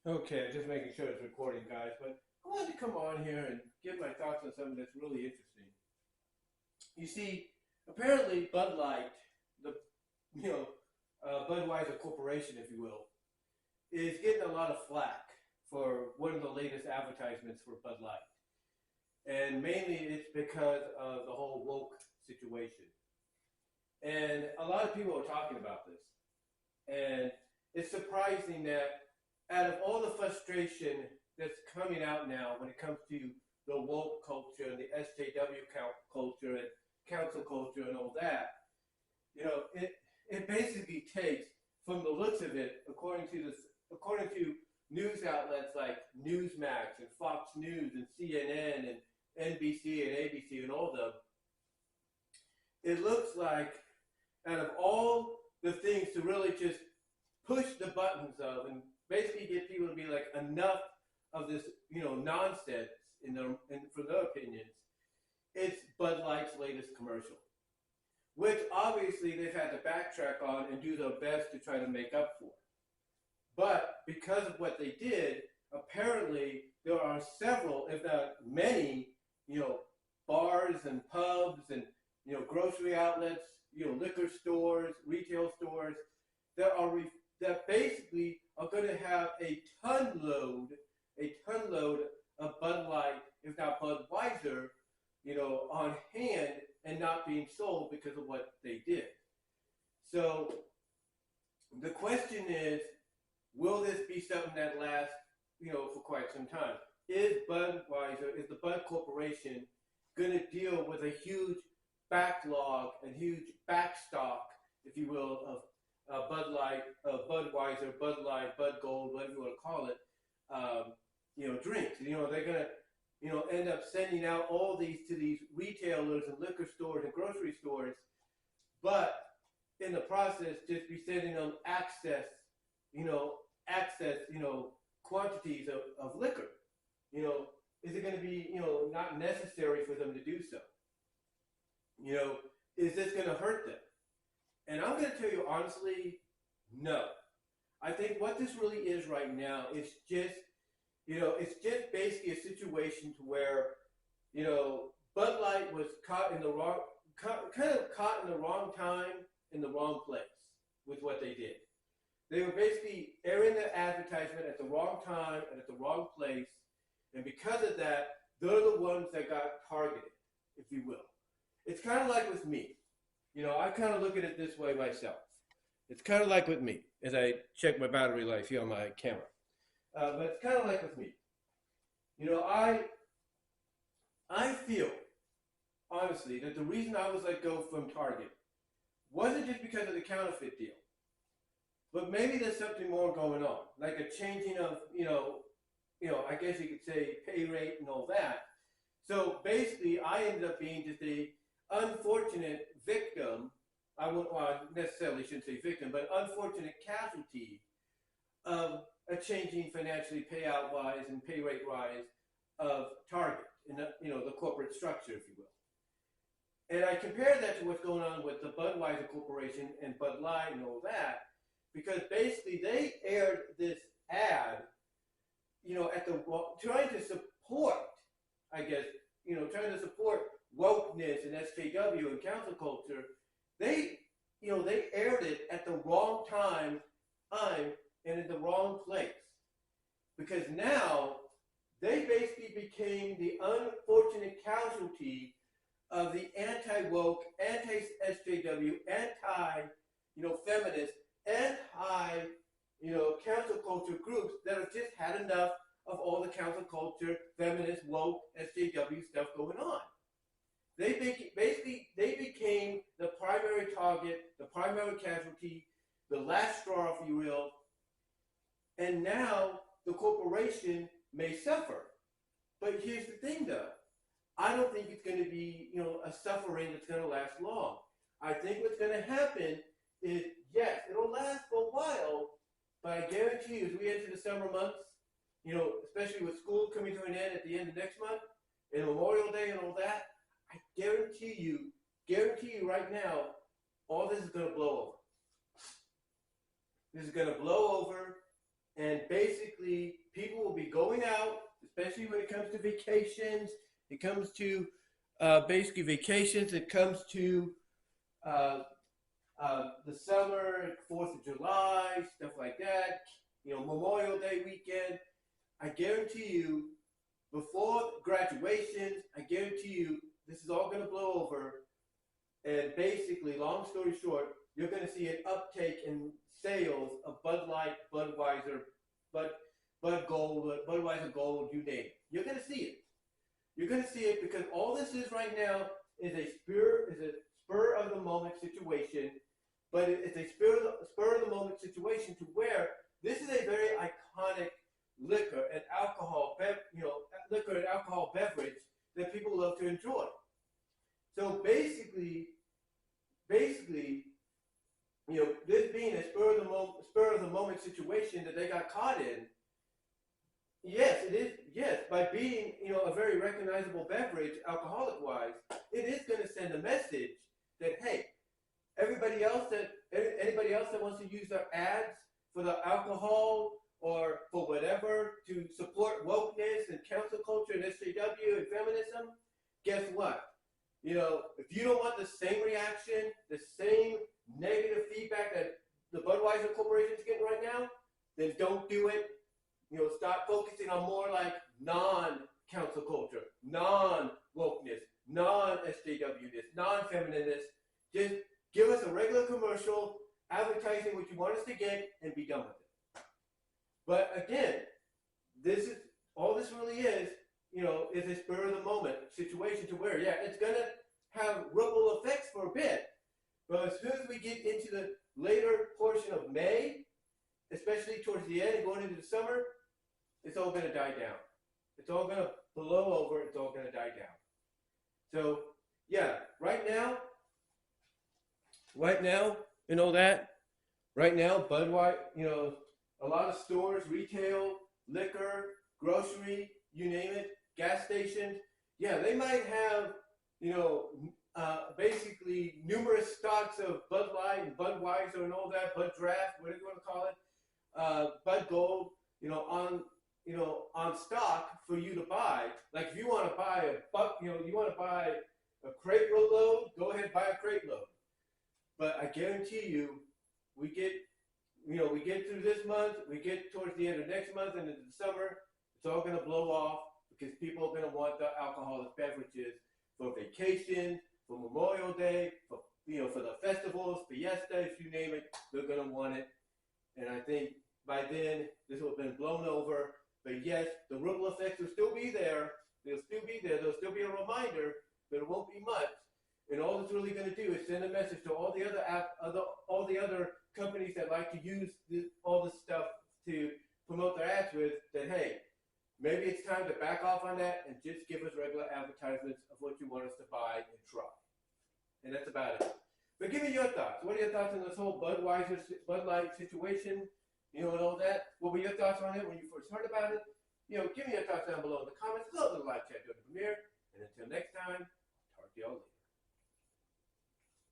Okay, just making sure it's recording, guys. But I wanted to come on here and give my thoughts on something that's really interesting. You see, apparently Bud Light, the you know Budweiser Corporation, if you will, is getting a lot of flack for one of the latest advertisements for Bud Light, and mainly it's because of the whole woke situation. And a lot of people are talking about this, and it's surprising that out of all the frustration that's coming out now when it comes to the woke culture and the SJW culture and council culture and all that, it basically takes, from the looks of it, according to news outlets like Newsmax and Fox News and CNN and NBC and ABC and all of them, it looks like out of all the things to really just push the buttons of and basically get people to be like enough of this, nonsense for their opinions. It's Bud Light's latest commercial, which obviously they've had to backtrack on and do their best to try to make up for. But because of what they did, apparently there are several, if not many, you know, bars and pubs and grocery outlets, liquor stores, retail stores that that basically are going to have a ton load of Bud Light, if not Budweiser, on hand and not being sold because of what they did. So the question is, will this be something that lasts, for quite some time? Is the Bud Corporation going to deal with a huge backlog and huge backstock, if you will, of Bud Light, Budweiser, Bud Light, Bud Gold, whatever you want to call it, drinks? They're going to, end up sending out all these to these retailers and liquor stores and grocery stores, but in the process, just be sending them access, quantities of liquor. Is it going to be, not necessary for them to do so? Is this going to hurt them? And I'm going to tell you honestly, no. I think what this really is right now is just, it's just basically a situation to where, Bud Light was caught in the wrong, kind of caught in the wrong time, in the wrong place with what they did. They were basically airing the advertisement at the wrong time and at the wrong place. And because of that, they're the ones that got targeted, if you will. It's kind of like with me. I kind of look at it this way myself. It's kind of like with me as I check my battery life here on my camera. But it's kind of like with me. I feel, honestly, that the reason I was let go from Target wasn't just because of the counterfeit deal. But maybe there's something more going on, like a changing of, I guess you could say pay rate and all that. So basically, I ended up being just a unfortunate victim. I wouldn't necessarily shouldn't say victim, but unfortunate casualty of a changing financially payout wise and pay rate rise of Target in the corporate structure, if you will. And I compare that to what's going on with the Budweiser Corporation and Bud Light and all that, because basically they aired this ad, at the trying to support, I guess, trying to support wokeness and SJW and council culture. They aired it at the wrong time, and in the wrong place, because now they basically became the unfortunate casualty of the anti-woke, anti-SJW, feminist, cancel culture groups that have just had enough of all the cancel culture, feminist, woke, SJW stuff going on. They became the primary target, the primary casualty, the last straw, if you will, and now the corporation may suffer. But here's the thing, though. I don't think it's going to be, a suffering that's going to last long. I think what's going to happen is, yes, it'll last for a while, but I guarantee you, as we enter the summer months, especially with school coming to an end at the end of next month, and Memorial Day and all that, I guarantee you right now, all this is going to blow over. This is going to blow over, And basically, people will be going out, especially when it comes to vacations. It comes to basically vacations. It comes to uh, the summer, 4th of July, stuff like that. You know, Memorial Day weekend. I guarantee you, before graduations, I guarantee you, this is all going to blow over. And basically, long story short, you're going to see an uptake in sales of Bud Light, Budweiser, Bud Gold, Budweiser Gold, you name it. You're going to see it. You're going to see it because all this is right now is a spur of the moment situation, but it's a spur of the moment situation to where this is a very iconic liquor and alcohol, liquor and alcohol beverage that people love to enjoy. So basically, you know, this being a spur of the moment situation that they got caught in, yes, it is. Yes, by being, you know, a very recognizable beverage, alcoholic-wise, it is going to send a message that, hey, anybody else that wants to use their ads for the alcohol or for whatever to support wokeness and cancel culture and SJW and feminism, guess what? You know, if you don't want the same reaction, the same negative feedback that the Budweiser Corporation is getting right now, then don't do it. You know, stop focusing on more like non-council culture, non-wokeness, non-SJWness, non-feminineness. Just give us a regular commercial advertising what you want us to get and be done with it. But again, this is all this really is, you know, is a spur of the moment situation to where, yeah, it's going to have ripple effects for a bit. But as soon as we get into the later portion of May, especially towards the end and going into the summer, it's all going to die down. It's all going to blow over. It's all going to die down. So, yeah, right now, you know that. Right now, Budweiser, you know, a lot of stores, retail, liquor, grocery, you name it, gas stations, yeah, they might have, you know, basically numerous stocks of Bud Light and Budweiser and all that, Bud Draft, whatever you want to call it, Bud Gold, you know, on stock for you to buy. Like if you want to buy you want to buy a crate load, go ahead and buy a crate load. But I guarantee you, we get through this month, we get towards the end of next month and into the summer, it's all going to blow off because people are going to want the alcoholic beverages for vacation, for Memorial Day, for the festivals, fiestas, you name it, they're going to want it. And I think by then, this will have been blown over. But yes, the ripple effects will still be there. They'll still be there. There'll still be a reminder, but it won't be much. And all it's really going to do is send a message to all the other companies that like to use all this stuff to promote their ads with, that, hey, maybe it's time to back off on that and just give us regular advertisements of what you want us to buy and try. And that's about it. But give me your thoughts. What are your thoughts on this whole Bud Light situation? You know, and all that. What were your thoughts on it when you first heard about it? You know, give me your thoughts down below in the comments. Love the live chat during the premiere. And until next time, talk to y'all later.